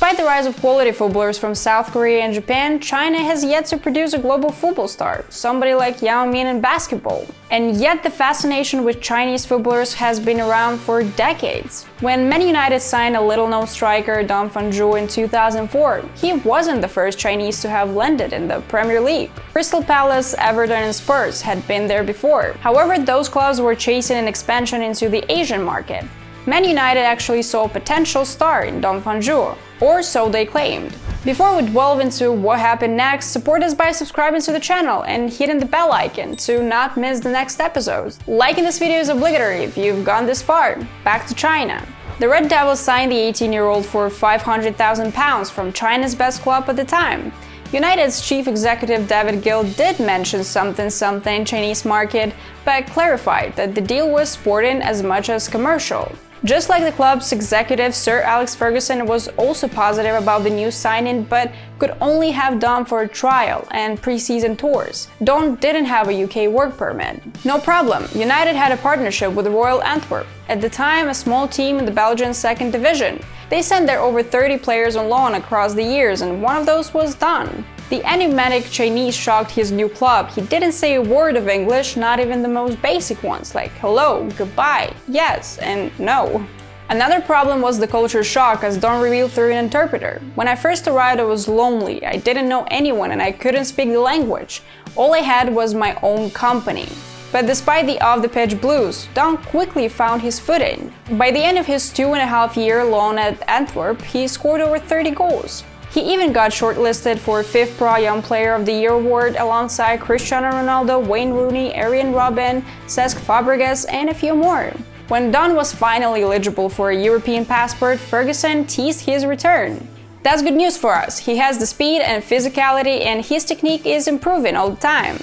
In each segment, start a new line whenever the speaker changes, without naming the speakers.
Despite the rise of quality footballers from South Korea and Japan, China has yet to produce a global football star, somebody like Yao Ming in basketball. And yet the fascination with Chinese footballers has been around for decades. When Man United signed a little-known striker Don Fangzhuo in 2004, he wasn't the first Chinese to have landed in the Premier League. Crystal Palace, Everton and Spurs had been there before. However, those clubs were chasing an expansion into the Asian market. Man United actually saw a potential star in Don Fangzhuo, or so they claimed. Before we delve into what happened next, support us by subscribing to the channel and hitting the bell icon to not miss the next episodes. Liking this video is obligatory if you've gone this far. Back to China. The Red Devils signed the 18-year-old for £500,000 from China's best club at the time. United's chief executive David Gill did mention something Chinese market, but clarified that the deal was sporting as much as commercial. Just like the club's executive, Sir Alex Ferguson was also positive about the new signing, but could only have Don for a trial and pre-season tours. Don didn't have a UK work permit. No problem, United had a partnership with Royal Antwerp, at the time a small team in the Belgian second division. They sent their over 30 players on loan across the years, and one of those was Don. The enigmatic Chinese shocked his new club. He didn't say a word of English, not even the most basic ones like hello, goodbye, yes, and no. Another problem was the culture shock, as Don revealed through an interpreter. When I first arrived, I was lonely, I didn't know anyone and I couldn't speak the language. All I had was my own company. But despite the off-the-pitch blues, Don quickly found his footing. By the end of his 2.5-year loan at Antwerp, he scored over 30 goals. He even got shortlisted for 5th Pro Young Player of the Year award alongside Cristiano Ronaldo, Wayne Rooney, Arjen Robben, Cesc Fabregas, and a few more. When Don was finally eligible for a European passport, Ferguson teased his return. That's good news for us. He has the speed and physicality, and his technique is improving all the time.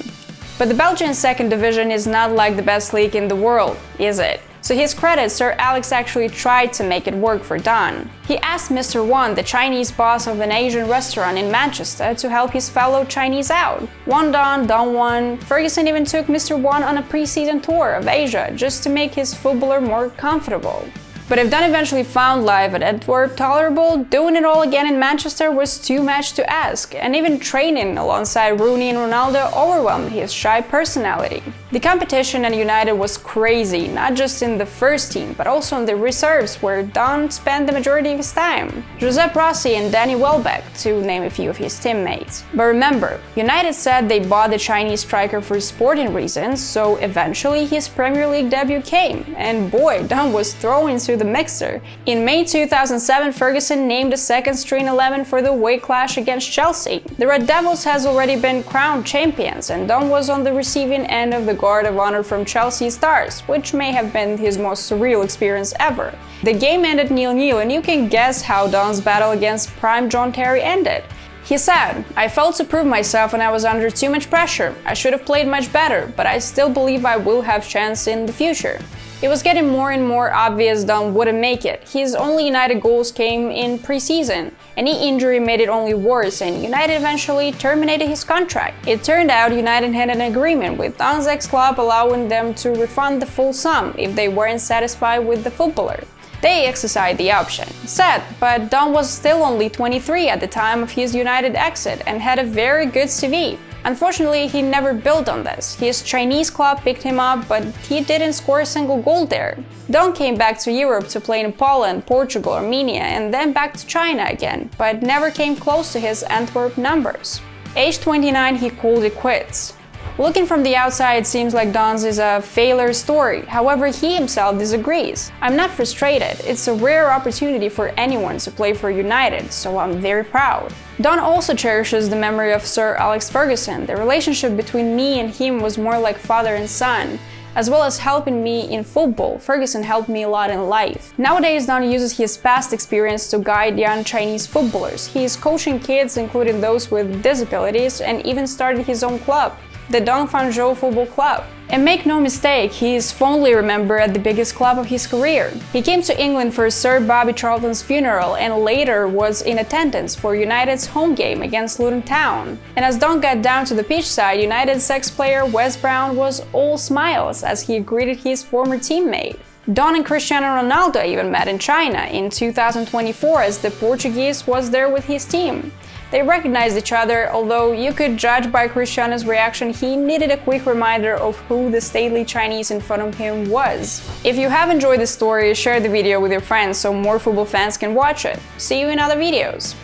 But the Belgian second division is not like the best league in the world, is it? To his credit, Sir Alex actually tried to make it work for Don. He asked Mr. Wan, the Chinese boss of an Asian restaurant in Manchester, to help his fellow Chinese out. Wan Don, Don Wan. Ferguson even took Mr. Wan on a pre-season tour of Asia just to make his footballer more comfortable. But if Don eventually found life at Antwerp tolerable, doing it all again in Manchester was too much to ask, and even training alongside Rooney and Ronaldo overwhelmed his shy personality. The competition at United was crazy, not just in the first team, but also in the reserves, where Don spent the majority of his time. Guiseppe Rossi and Danny Welbeck, to name a few of his teammates. But remember, United said they bought the Chinese striker for sporting reasons, so eventually his Premier League debut came, and boy, Don was thrown into the mixer. In May 2007, Ferguson named the second-string 11 for the away clash against Chelsea. The Red Devils has already been crowned champions, and Don was on the receiving end of the guard of honor from Chelsea stars, which may have been his most surreal experience ever. The game ended 0-0, and you can guess how Don's battle against prime John Terry ended. He said, "I felt to prove myself and I was under too much pressure. I should have played much better, but I still believe I will have chance in the future." It was getting more and more obvious Don wouldn't make it. His only United goals came in pre-season. Any injury made it only worse, and United eventually terminated his contract. It turned out United had an agreement with Don's ex-club allowing them to refund the full sum if they weren't satisfied with the footballer. They exercised the option. Sad, but Don was still only 23 at the time of his United exit and had a very good CV. Unfortunately, he never built on this. His Chinese club picked him up, but he didn't score a single goal there. Don came back to Europe to play in Poland, Portugal, Armenia, and then back to China again, but never came close to his Antwerp numbers. Age 29, he called it quits. Looking from the outside, it seems like Don's is a failure story. However, he himself disagrees. "I'm not frustrated. It's a rare opportunity for anyone to play for United, so I'm very proud." Don also cherishes the memory of Sir Alex Ferguson. The relationship between me and him was more like father and son. As well as helping me in football, Ferguson helped me a lot in life. Nowadays, Don uses his past experience to guide young Chinese footballers. He is coaching kids, including those with disabilities, and even started his own club, the Don Fangzhuo Football Club. And make no mistake, he is fondly remembered at the biggest club of his career. He came to England for Sir Bobby Charlton's funeral and later was in attendance for United's home game against Luton Town. And as Don got down to the pitch side, United's ex-player Wes Brown was all smiles as he greeted his former teammate. Don and Cristiano Ronaldo even met in China in 2024 as the Portuguese was there with his team. They recognized each other, although you could judge by Cristiano's reaction he needed a quick reminder of who the stately Chinese in front of him was. If you have enjoyed this story, share the video with your friends so more football fans can watch it. See you in other videos!